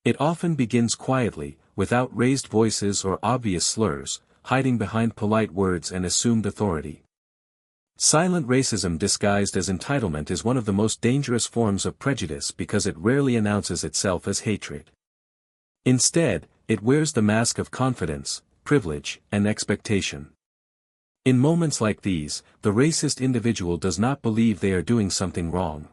It often begins quietly, without raised voices or obvious slurs, hiding behind polite words and assumed authority. Silent racism disguised as entitlement is one of the most dangerous forms of prejudice because it rarely announces itself as hatred. Instead, it wears the mask of confidence, privilege, and expectation. In moments like these, the racist individual does not believe they are doing something wrong.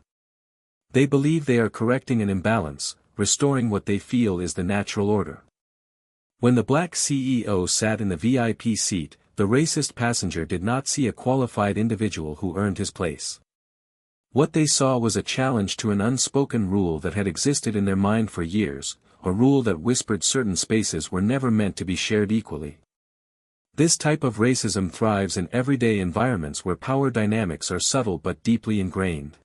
They believe they are correcting an imbalance, restoring what they feel is the natural order. When the black CEO sat in the VIP seat, the racist passenger did not see a qualified individual who earned his place. What they saw was a challenge to an unspoken rule that had existed in their mind for years, a rule that whispered certain spaces were never meant to be shared equally. This type of racism thrives in everyday environments where power dynamics are subtle but deeply ingrained.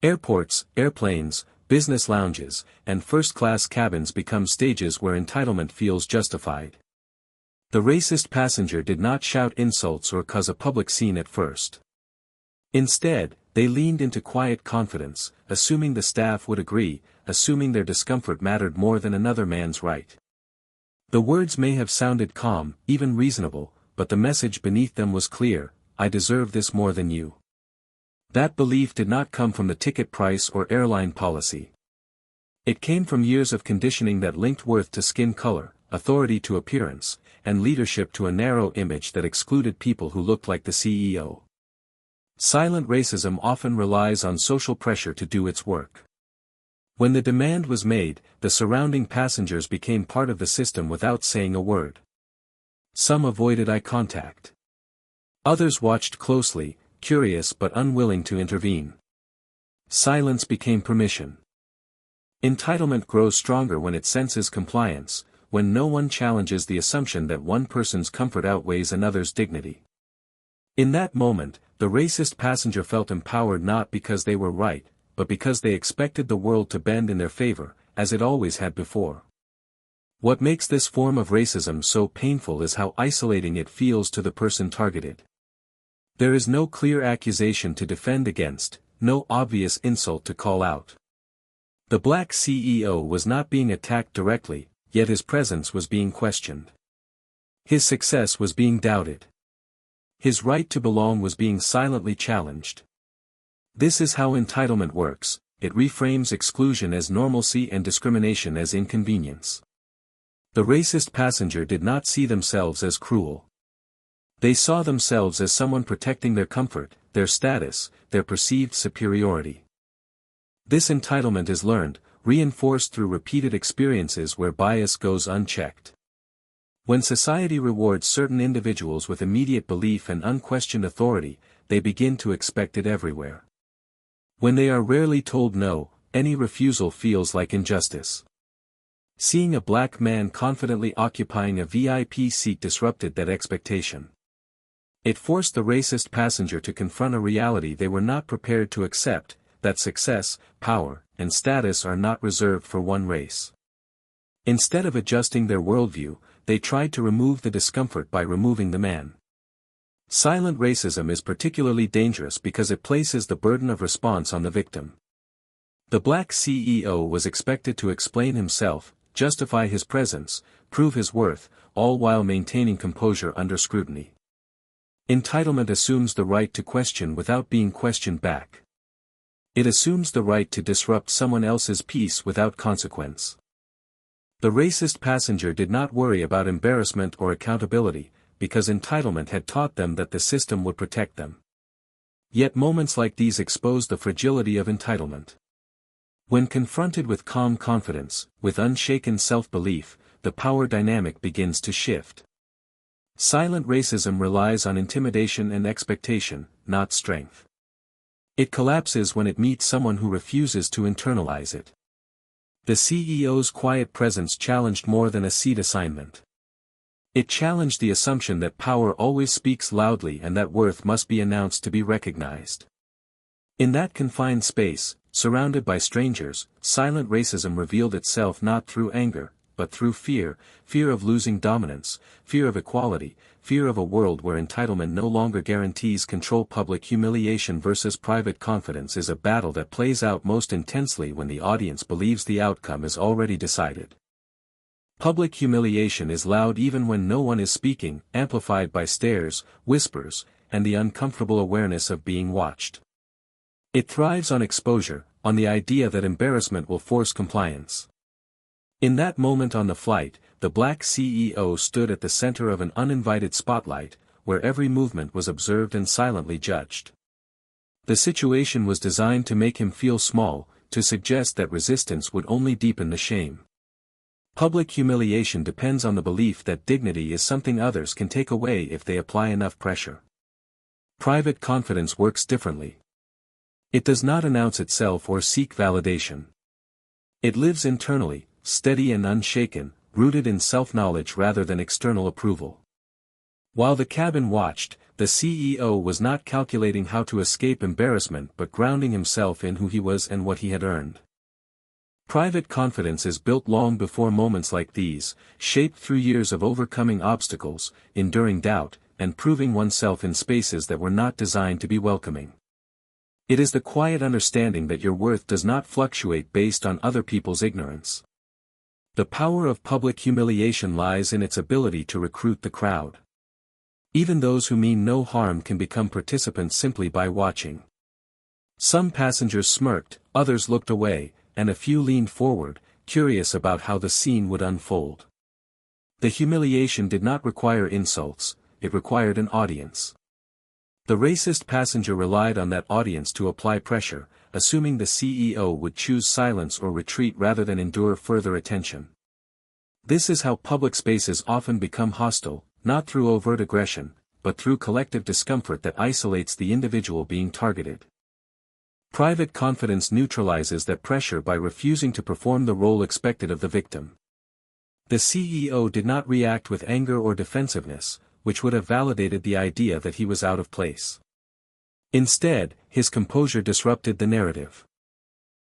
Airports, airplanes, business lounges, and first-class cabins become stages where entitlement feels justified. The racist passenger did not shout insults or cause a public scene at first. Instead, they leaned into quiet confidence, assuming the staff would agree, assuming their discomfort mattered more than another man's right. The words may have sounded calm, even reasonable, but the message beneath them was clear: I deserve this more than you. That belief did not come from the ticket price or airline policy. It came from years of conditioning that linked worth to skin color, authority to appearance, and leadership to a narrow image that excluded people who looked like the CEO. Silent racism often relies on social pressure to do its work. When the demand was made, the surrounding passengers became part of the system without saying a word. Some avoided eye contact. Others watched closely, curious but unwilling to intervene. Silence became permission. Entitlement grows stronger when it senses compliance, when no one challenges the assumption that one person's comfort outweighs another's dignity. In that moment, the racist passenger felt empowered not because they were right, but because they expected the world to bend in their favor, as it always had before. What makes this form of racism so painful is how isolating it feels to the person targeted. There is no clear accusation to defend against, no obvious insult to call out. The black CEO was not being attacked directly, yet his presence was being questioned. His success was being doubted. His right to belong was being silently challenged. This is how entitlement works: it reframes exclusion as normalcy and discrimination as inconvenience. The racist passenger did not see themselves as cruel. They saw themselves as someone protecting their comfort, their status, their perceived superiority. This entitlement is learned, reinforced through repeated experiences where bias goes unchecked. When society rewards certain individuals with immediate belief and unquestioned authority, they begin to expect it everywhere. When they are rarely told no, any refusal feels like injustice. Seeing a black man confidently occupying a VIP seat disrupted that expectation. It forced the racist passenger to confront a reality they were not prepared to accept: that success, power, and status are not reserved for one race. Instead of adjusting their worldview, they tried to remove the discomfort by removing the man. Silent racism is particularly dangerous because it places the burden of response on the victim. The black CEO was expected to explain himself, justify his presence, prove his worth, all while maintaining composure under scrutiny. Entitlement assumes the right to question without being questioned back. It assumes the right to disrupt someone else's peace without consequence. The racist passenger did not worry about embarrassment or accountability, because entitlement had taught them that the system would protect them. Yet moments like these expose the fragility of entitlement. When confronted with calm confidence, with unshaken self-belief, the power dynamic begins to shift. Silent racism relies on intimidation and expectation, not strength. It collapses when it meets someone who refuses to internalize it. The CEO's quiet presence challenged more than a seat assignment. It challenged the assumption that power always speaks loudly and that worth must be announced to be recognized. In that confined space, surrounded by strangers, silent racism revealed itself not through anger, but through fear, fear of losing dominance, fear of equality, fear of a world where entitlement no longer guarantees control. Public humiliation versus private confidence is a battle that plays out most intensely when the audience believes the outcome is already decided. Public humiliation is loud even when no one is speaking, amplified by stares, whispers, and the uncomfortable awareness of being watched. It thrives on exposure, on the idea that embarrassment will force compliance. In that moment on the flight, the black CEO stood at the center of an uninvited spotlight, where every movement was observed and silently judged. The situation was designed to make him feel small, to suggest that resistance would only deepen the shame. Public humiliation depends on the belief that dignity is something others can take away if they apply enough pressure. Private confidence works differently. It does not announce itself or seek validation. It lives internally, steady and unshaken, rooted in self-knowledge rather than external approval. While the cabin watched, the CEO was not calculating how to escape embarrassment but grounding himself in who he was and what he had earned. Private confidence is built long before moments like these, shaped through years of overcoming obstacles, enduring doubt, and proving oneself in spaces that were not designed to be welcoming. It is the quiet understanding that your worth does not fluctuate based on other people's ignorance. The power of public humiliation lies in its ability to recruit the crowd. Even those who mean no harm can become participants simply by watching. Some passengers smirked, others looked away, and a few leaned forward, curious about how the scene would unfold. The humiliation did not require insults, it required an audience. The racist passenger relied on that audience to apply pressure, assuming the CEO would choose silence or retreat rather than endure further attention. This is how public spaces often become hostile, not through overt aggression, but through collective discomfort that isolates the individual being targeted. Private confidence neutralizes that pressure by refusing to perform the role expected of the victim. The CEO did not react with anger or defensiveness, which would have validated the idea that he was out of place. Instead, his composure disrupted the narrative.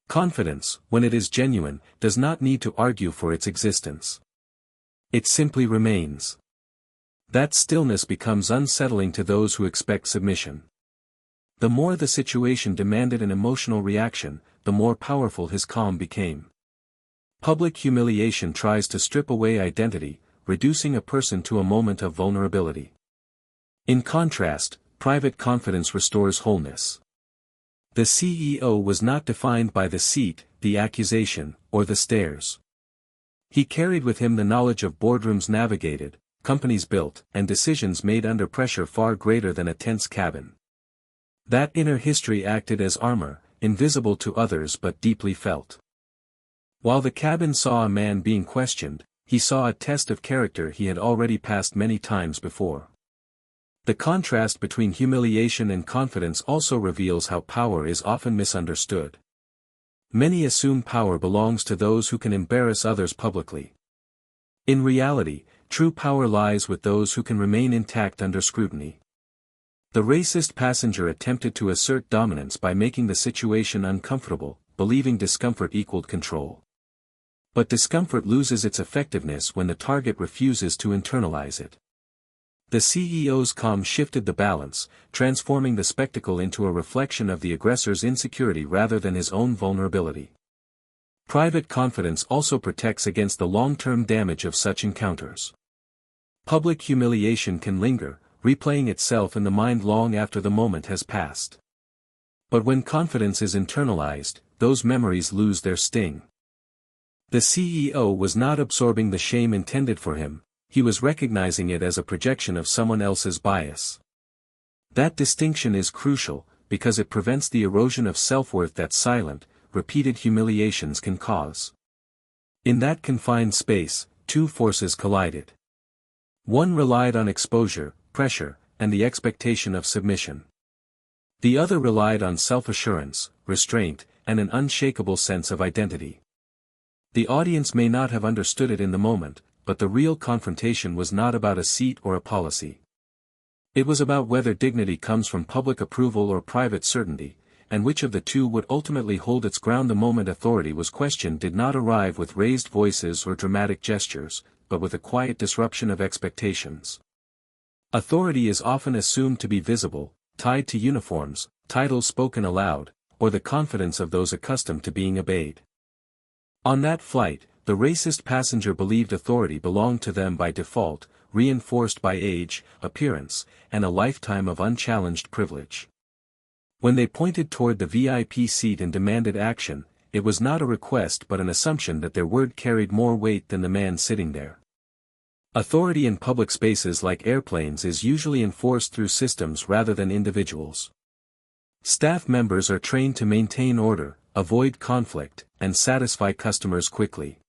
Confidence, when it is genuine, does not need to argue for its existence. It simply remains. That stillness becomes unsettling to those who expect submission. The more the situation demanded an emotional reaction, the more powerful his calm became. Public humiliation tries to strip away identity, reducing a person to a moment of vulnerability. In contrast, private confidence restores wholeness. The CEO was not defined by the seat, the accusation, or the stares. He carried with him the knowledge of boardrooms navigated, companies built, and decisions made under pressure far greater than a tense cabin. That inner history acted as armor, invisible to others but deeply felt. While the cabin saw a man being questioned, he saw a test of character he had already passed many times before. The contrast between humiliation and confidence also reveals how power is often misunderstood. Many assume power belongs to those who can embarrass others publicly. In reality, true power lies with those who can remain intact under scrutiny. The racist passenger attempted to assert dominance by making the situation uncomfortable, believing discomfort equaled control. But discomfort loses its effectiveness when the target refuses to internalize it. The CEO's calm shifted the balance, transforming the spectacle into a reflection of the aggressor's insecurity rather than his own vulnerability. Private confidence also protects against the long-term damage of such encounters. Public humiliation can linger, replaying itself in the mind long after the moment has passed. But when confidence is internalized, those memories lose their sting. The CEO was not absorbing the shame intended for him, he was recognizing it as a projection of someone else's bias. That distinction is crucial, because it prevents the erosion of self-worth that silent, repeated humiliations can cause. In that confined space, two forces collided. One relied on exposure, pressure, and the expectation of submission. The other relied on self-assurance, restraint, and an unshakable sense of identity. The audience may not have understood it in the moment, but the real confrontation was not about a seat or a policy. It was about whether dignity comes from public approval or private certainty, and which of the two would ultimately hold its ground the moment authority was questioned did not arrive with raised voices or dramatic gestures, but with a quiet disruption of expectations. Authority is often assumed to be visible, tied to uniforms, titles spoken aloud, or the confidence of those accustomed to being obeyed. On that flight, the racist passenger believed authority belonged to them by default, reinforced by age, appearance, and a lifetime of unchallenged privilege. When they pointed toward the VIP seat and demanded action, it was not a request but an assumption that their word carried more weight than the man sitting there. Authority in public spaces like airplanes is usually enforced through systems rather than individuals. Staff members are trained to maintain order, avoid conflict, and satisfy customers quickly.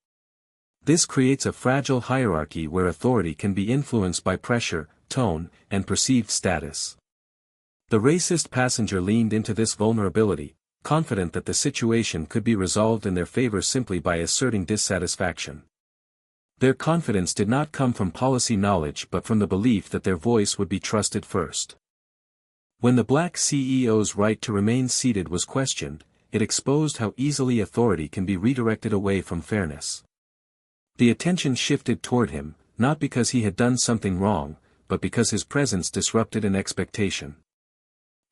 This creates a fragile hierarchy where authority can be influenced by pressure, tone, and perceived status. The racist passenger leaned into this vulnerability, confident that the situation could be resolved in their favor simply by asserting dissatisfaction. Their confidence did not come from policy knowledge but from the belief that their voice would be trusted first. When the black CEO's right to remain seated was questioned, it exposed how easily authority can be redirected away from fairness. The attention shifted toward him, not because he had done something wrong, but because his presence disrupted an expectation.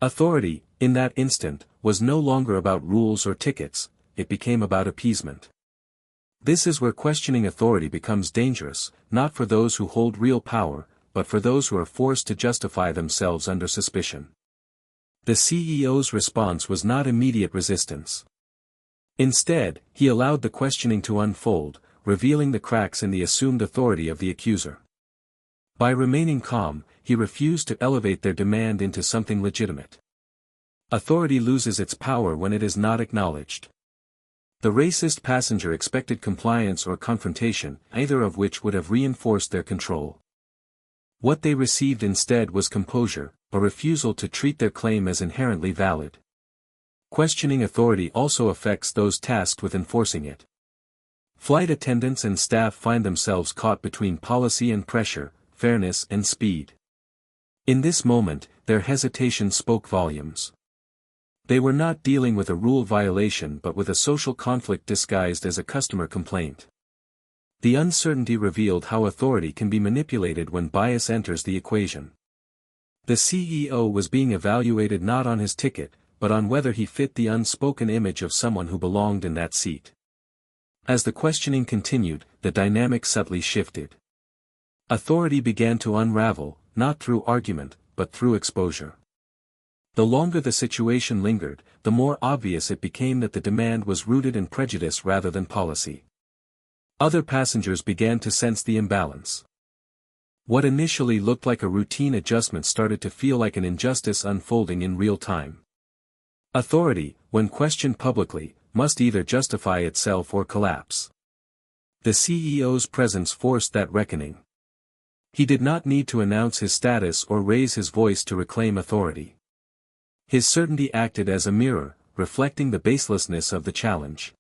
Authority, in that instant, was no longer about rules or tickets, it became about appeasement. This is where questioning authority becomes dangerous, not for those who hold real power, but for those who are forced to justify themselves under suspicion. The CEO's response was not immediate resistance. Instead, he allowed the questioning to unfold, revealing the cracks in the assumed authority of the accuser. By remaining calm, he refused to elevate their demand into something legitimate. Authority loses its power when it is not acknowledged. The racist passenger expected compliance or confrontation, either of which would have reinforced their control. What they received instead was composure, a refusal to treat their claim as inherently valid. Questioning authority also affects those tasked with enforcing it. Flight attendants and staff find themselves caught between policy and pressure, fairness and speed. In this moment, their hesitation spoke volumes. They were not dealing with a rule violation but with a social conflict disguised as a customer complaint. The uncertainty revealed how authority can be manipulated when bias enters the equation. The CEO was being evaluated not on his ticket, but on whether he fit the unspoken image of someone who belonged in that seat. As the questioning continued, the dynamic subtly shifted. Authority began to unravel, not through argument, but through exposure. The longer the situation lingered, the more obvious it became that the demand was rooted in prejudice rather than policy. Other passengers began to sense the imbalance. What initially looked like a routine adjustment started to feel like an injustice unfolding in real time. Authority, when questioned publicly, must either justify itself or collapse. The CEO's presence forced that reckoning. He did not need to announce his status or raise his voice to reclaim authority. His certainty acted as a mirror, reflecting the baselessness of the challenge.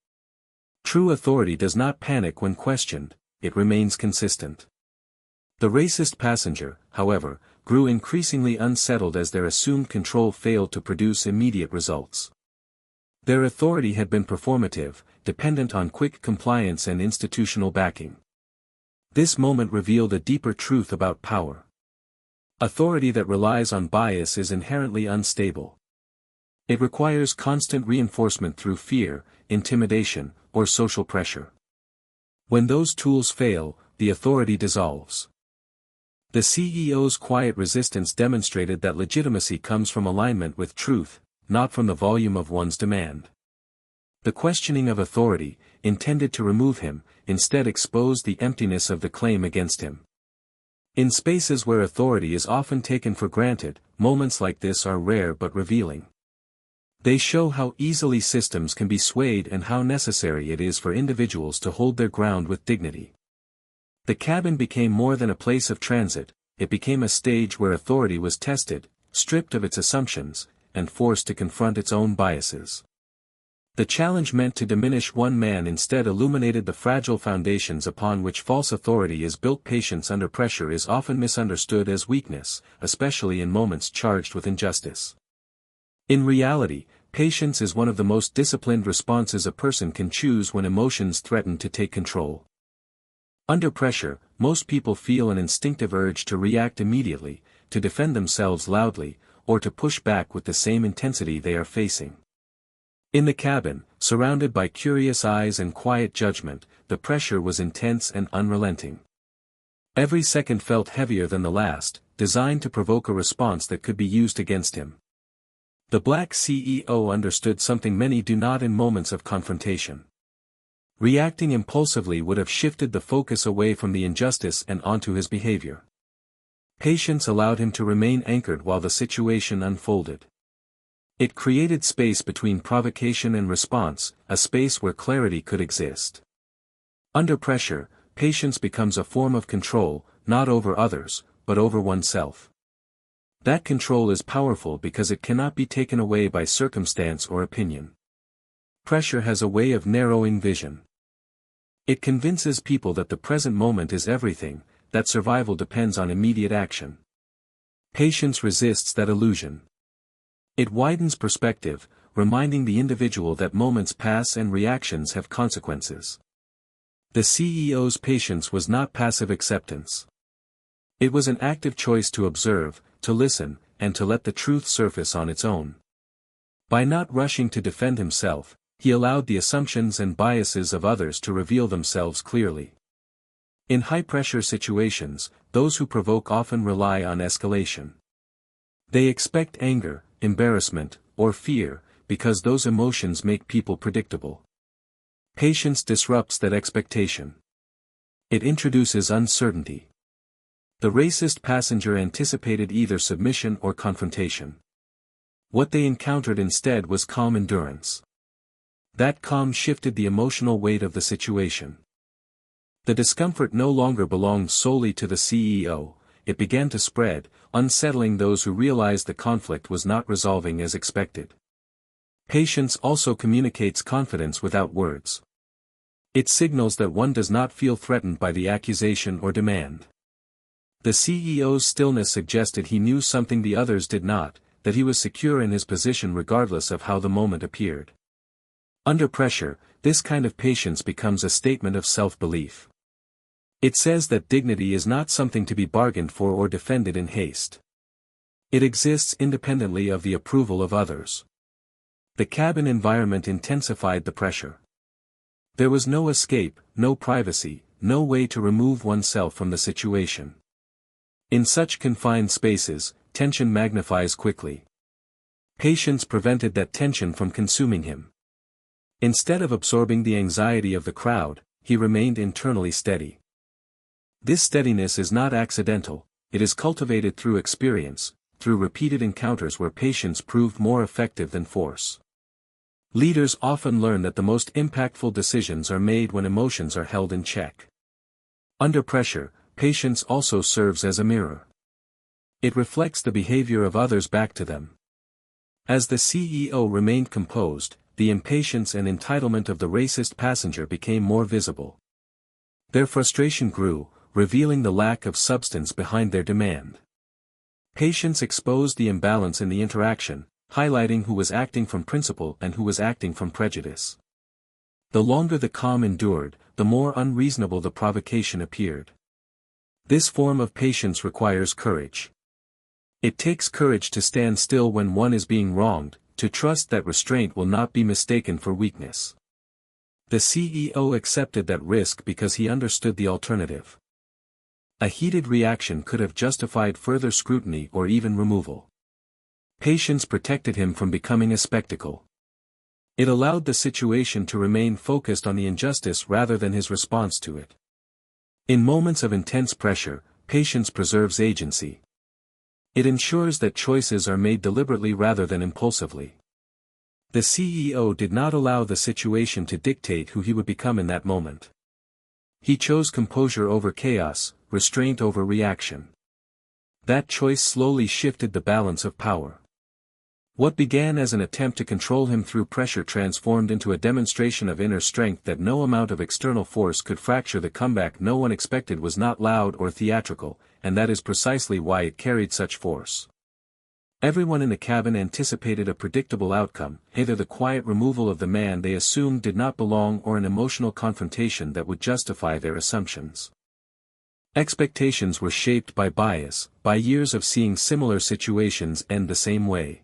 True authority does not panic when questioned, it remains consistent. The racist passenger, however, grew increasingly unsettled as their assumed control failed to produce immediate results. Their authority had been performative, dependent on quick compliance and institutional backing. This moment revealed a deeper truth about power. Authority that relies on bias is inherently unstable. It requires constant reinforcement through fear, intimidation, or social pressure. When those tools fail, the authority dissolves. The CEO's quiet resistance demonstrated that legitimacy comes from alignment with truth, not from the volume of one's demand. The questioning of authority, intended to remove him, instead exposed the emptiness of the claim against him. In spaces where authority is often taken for granted, moments like this are rare but revealing. They show how easily systems can be swayed and how necessary it is for individuals to hold their ground with dignity. The cabin became more than a place of transit, it became a stage where authority was tested, stripped of its assumptions, and forced to confront its own biases. The challenge meant to diminish one man instead illuminated the fragile foundations upon which false authority is built. Patience under pressure is often misunderstood as weakness, especially in moments charged with injustice. In reality, Patience is one of the most disciplined responses a person can choose when emotions threaten to take control. Under pressure, most people feel an instinctive urge to react immediately, to defend themselves loudly, or to push back with the same intensity they are facing. In the cabin, surrounded by curious eyes and quiet judgment, the pressure was intense and unrelenting. Every second felt heavier than the last, designed to provoke a response that could be used against him. The Black CEO understood something many do not in moments of confrontation. Reacting impulsively would have shifted the focus away from the injustice and onto his behavior. Patience allowed him to remain anchored while the situation unfolded. It created space between provocation and response, a space where clarity could exist. Under pressure, patience becomes a form of control, not over others, but over oneself. That control is powerful because it cannot be taken away by circumstance or opinion. Pressure has a way of narrowing vision. It convinces people that the present moment is everything, that survival depends on immediate action. Patience resists that illusion. It widens perspective, reminding the individual that moments pass and reactions have consequences. The CEO's patience was not passive acceptance. It was an active choice to observe, to listen, and to let the truth surface on its own. By not rushing to defend himself, he allowed the assumptions and biases of others to reveal themselves clearly. In high-pressure situations, those who provoke often rely on escalation. They expect anger, embarrassment, or fear, because those emotions make people predictable. Patience disrupts that expectation. It introduces uncertainty. The racist passenger anticipated either submission or confrontation. What they encountered instead was calm endurance. That calm shifted the emotional weight of the situation. The discomfort no longer belonged solely to the CEO, it began to spread, unsettling those who realized the conflict was not resolving as expected. Patience also communicates confidence without words. It signals that one does not feel threatened by the accusation or demand. The CEO's stillness suggested he knew something the others did not, that he was secure in his position regardless of how the moment appeared. Under pressure, this kind of patience becomes a statement of self-belief. It says that dignity is not something to be bargained for or defended in haste. It exists independently of the approval of others. The cabin environment intensified the pressure. There was no escape, no privacy, no way to remove oneself from the situation. In such confined spaces, tension magnifies quickly. Patience prevented that tension from consuming him. Instead of absorbing the anxiety of the crowd, he remained internally steady. This steadiness is not accidental, it is cultivated through experience, through repeated encounters where patience proved more effective than force. Leaders often learn that the most impactful decisions are made when emotions are held in check. Under pressure, patience also serves as a mirror. It reflects the behavior of others back to them. As the CEO remained composed, the impatience and entitlement of the racist passenger became more visible. Their frustration grew, revealing the lack of substance behind their demand. Patience exposed the imbalance in the interaction, highlighting who was acting from principle and who was acting from prejudice. The longer the calm endured, the more unreasonable the provocation appeared. This form of patience requires courage. It takes courage to stand still when one is being wronged, to trust that restraint will not be mistaken for weakness. The CEO accepted that risk because he understood the alternative. A heated reaction could have justified further scrutiny or even removal. Patience protected him from becoming a spectacle. It allowed the situation to remain focused on the injustice rather than his response to it. In moments of intense pressure, patience preserves agency. It ensures that choices are made deliberately rather than impulsively. The CEO did not allow the situation to dictate who he would become in that moment. He chose composure over chaos, restraint over reaction. That choice slowly shifted the balance of power. What began as an attempt to control him through pressure transformed into a demonstration of inner strength that no amount of external force could fracture. The comeback no one expected was not loud or theatrical, and that is precisely why it carried such force. Everyone in the cabin anticipated a predictable outcome, either the quiet removal of the man they assumed did not belong or an emotional confrontation that would justify their assumptions. Expectations were shaped by bias, by years of seeing similar situations end the same way.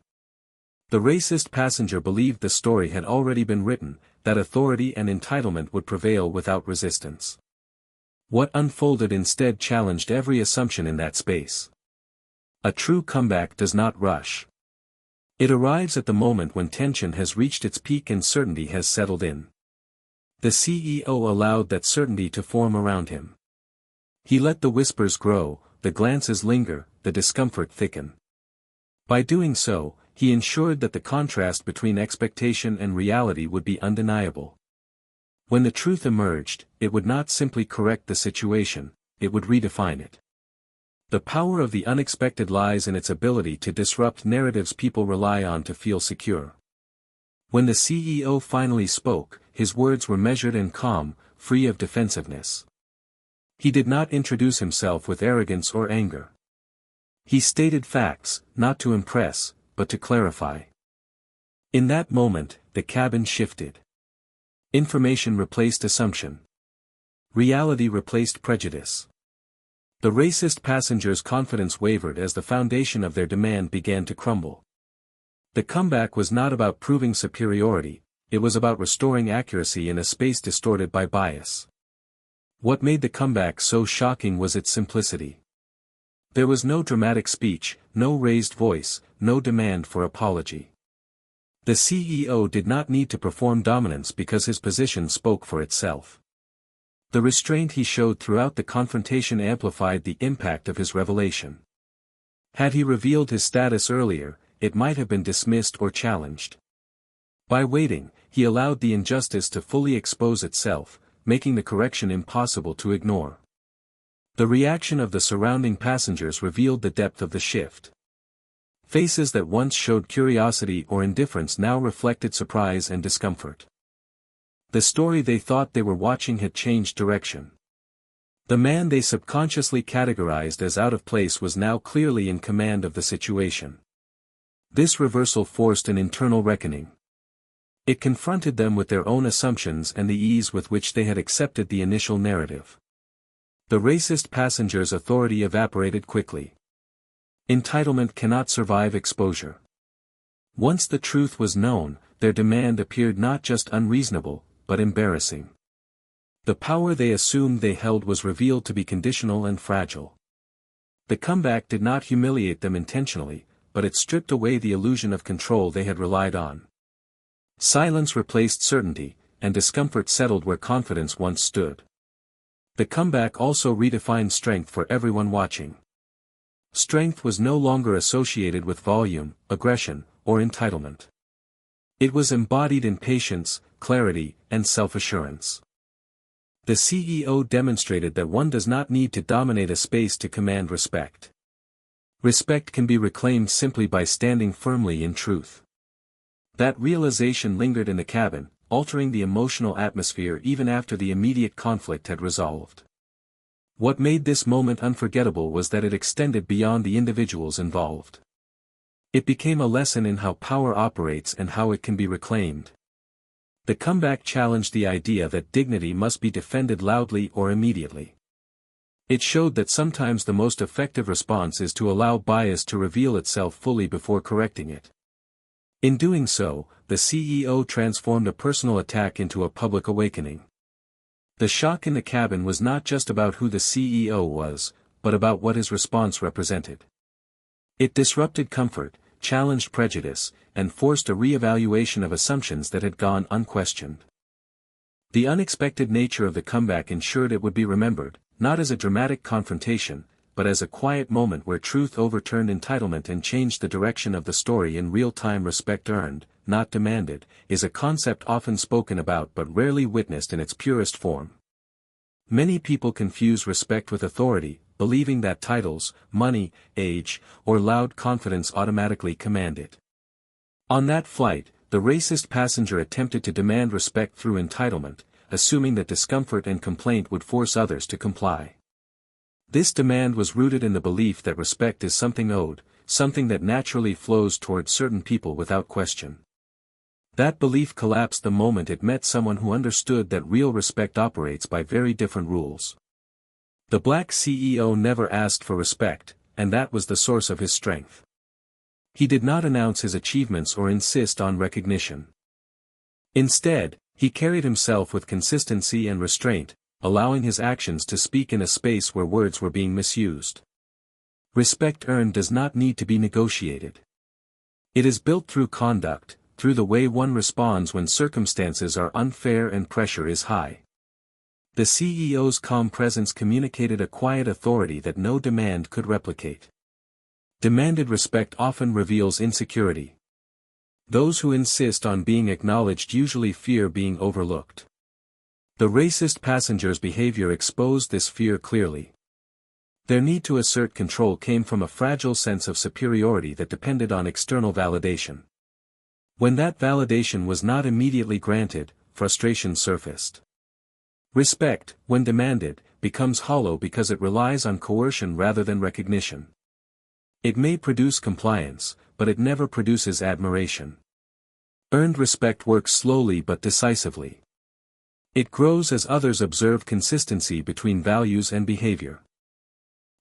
The racist passenger believed the story had already been written, that authority and entitlement would prevail without resistance. What unfolded instead challenged every assumption in that space. A true comeback does not rush. It arrives at the moment when tension has reached its peak and certainty has settled in. The CEO allowed that certainty to form around him. He let the whispers grow, the glances linger, the discomfort thicken. By doing so, he ensured that the contrast between expectation and reality would be undeniable. When the truth emerged, it would not simply correct the situation, it would redefine it. The power of the unexpected lies in its ability to disrupt narratives people rely on to feel secure. When the CEO finally spoke, his words were measured and calm, free of defensiveness. He did not introduce himself with arrogance or anger. He stated facts, not to impress, but to clarify. In that moment, the cabin shifted. Information replaced assumption. Reality replaced prejudice. The racist passengers' confidence wavered as the foundation of their demand began to crumble. The comeback was not about proving superiority, it was about restoring accuracy in a space distorted by bias. What made the comeback so shocking was its simplicity. There was no dramatic speech, no raised voice, no demand for apology. The CEO did not need to perform dominance because his position spoke for itself. The restraint he showed throughout the confrontation amplified the impact of his revelation. Had he revealed his status earlier, it might have been dismissed or challenged. By waiting, he allowed the injustice to fully expose itself, making the correction impossible to ignore. The reaction of the surrounding passengers revealed the depth of the shift. Faces that once showed curiosity or indifference now reflected surprise and discomfort. The story they thought they were watching had changed direction. The man they subconsciously categorized as out of place was now clearly in command of the situation. This reversal forced an internal reckoning. It confronted them with their own assumptions and the ease with which they had accepted the initial narrative. The racist passenger's authority evaporated quickly. Entitlement cannot survive exposure. Once the truth was known, their demand appeared not just unreasonable, but embarrassing. The power they assumed they held was revealed to be conditional and fragile. The comeback did not humiliate them intentionally, but it stripped away the illusion of control they had relied on. Silence replaced certainty, and discomfort settled where confidence once stood. The comeback also redefined strength for everyone watching. Strength was no longer associated with volume, aggression, or entitlement. It was embodied in patience, clarity, and self-assurance. The CEO demonstrated that one does not need to dominate a space to command respect. Respect can be reclaimed simply by standing firmly in truth. That realization lingered in the cabin, altering the emotional atmosphere even after the immediate conflict had resolved. What made this moment unforgettable was that it extended beyond the individuals involved. It became a lesson in how power operates and how it can be reclaimed. The comeback challenged the idea that dignity must be defended loudly or immediately. It showed that sometimes the most effective response is to allow bias to reveal itself fully before correcting it. In doing so, the CEO transformed a personal attack into a public awakening. The shock in the cabin was not just about who the CEO was, but about what his response represented. It disrupted comfort, challenged prejudice, and forced a re-evaluation of assumptions that had gone unquestioned. The unexpected nature of the comeback ensured it would be remembered, not as a dramatic confrontation, but as a quiet moment where truth overturned entitlement and changed the direction of the story in real time. Respect earned, not demanded, is a concept often spoken about but rarely witnessed in its purest form. Many people confuse respect with authority, believing that titles, money, age, or loud confidence automatically command it. On that flight, the racist passenger attempted to demand respect through entitlement, assuming that discomfort and complaint would force others to comply. This demand was rooted in the belief that respect is something owed, something that naturally flows toward certain people without question. That belief collapsed the moment it met someone who understood that real respect operates by very different rules. The black CEO never asked for respect, and that was the source of his strength. He did not announce his achievements or insist on recognition. Instead, he carried himself with consistency and restraint, allowing his actions to speak in a space where words were being misused. Respect earned does not need to be negotiated. It is built through conduct, through the way one responds when circumstances are unfair and pressure is high. The CEO's calm presence communicated a quiet authority that no demand could replicate. Demanded respect often reveals insecurity. Those who insist on being acknowledged usually fear being overlooked. The racist passenger's behavior exposed this fear clearly. Their need to assert control came from a fragile sense of superiority that depended on external validation. When that validation was not immediately granted, frustration surfaced. Respect, when demanded, becomes hollow because it relies on coercion rather than recognition. It may produce compliance, but it never produces admiration. Earned respect works slowly but decisively. It grows as others observe consistency between values and behavior.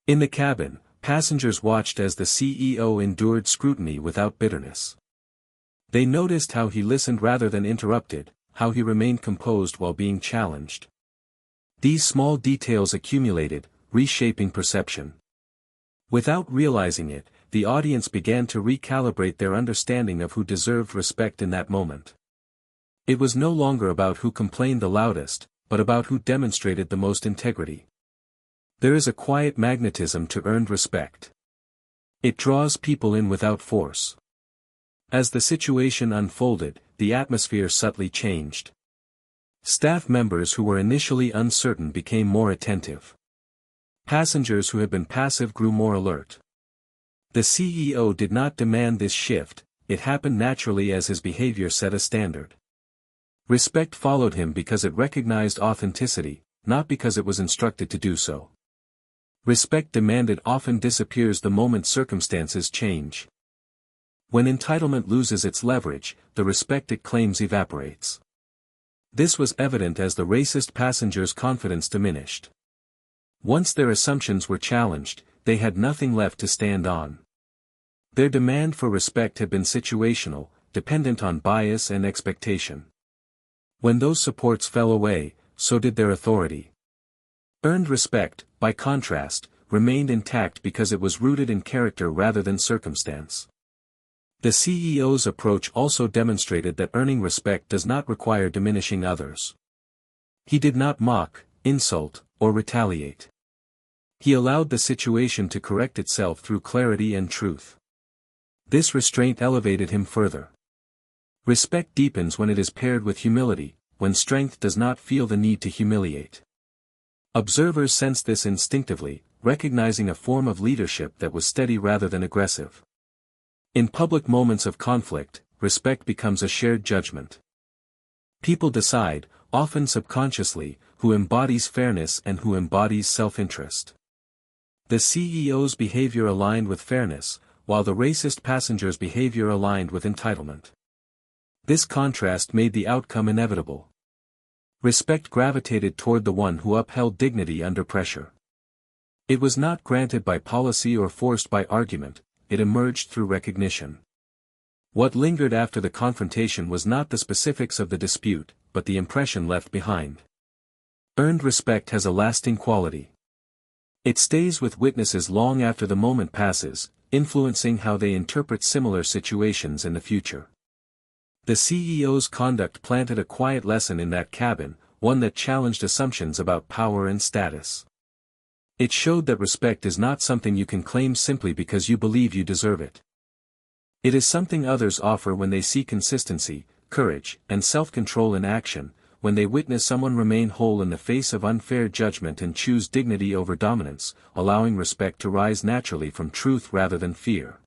In the cabin, passengers watched as the CEO endured scrutiny without bitterness. They noticed how he listened rather than interrupted, how he remained composed while being challenged. These small details accumulated, reshaping perception. Without realizing it, the audience began to recalibrate their understanding of who deserved respect in that moment. It was no longer about who complained the loudest, but about who demonstrated the most integrity. There is a quiet magnetism to earned respect. It draws people in without force. As the situation unfolded, the atmosphere subtly changed. Staff members who were initially uncertain became more attentive. Passengers who had been passive grew more alert. The CEO did not demand this shift, it happened naturally as his behavior set a standard. Respect followed him because it recognized authenticity, not because it was instructed to do so. Respect demanded often disappears the moment circumstances change. When entitlement loses its leverage, the respect it claims evaporates. This was evident as the racist passengers' confidence diminished. Once their assumptions were challenged, they had nothing left to stand on. Their demand for respect had been situational, dependent on bias and expectation. When those supports fell away, so did their authority. Earned respect, by contrast, remained intact because it was rooted in character rather than circumstance. The CEO's approach also demonstrated that earning respect does not require diminishing others. He did not mock, insult, or retaliate. He allowed the situation to correct itself through clarity and truth. This restraint elevated him further. Respect deepens when it is paired with humility, when strength does not feel the need to humiliate. Observers sensed this instinctively, recognizing a form of leadership that was steady rather than aggressive. In public moments of conflict, respect becomes a shared judgment. People decide, often subconsciously, who embodies fairness and who embodies self-interest. The CEO's behavior aligned with fairness, while the racist passenger's behavior aligned with entitlement. This contrast made the outcome inevitable. Respect gravitated toward the one who upheld dignity under pressure. It was not granted by policy or forced by argument, it emerged through recognition. What lingered after the confrontation was not the specifics of the dispute, but the impression left behind. Earned respect has a lasting quality. It stays with witnesses long after the moment passes, influencing how they interpret similar situations in the future. The CEO's conduct planted a quiet lesson in that cabin, one that challenged assumptions about power and status. It showed that respect is not something you can claim simply because you believe you deserve it. It is something others offer when they see consistency, courage, and self-control in action, when they witness someone remain whole in the face of unfair judgment and choose dignity over dominance, allowing respect to rise naturally from truth rather than fear.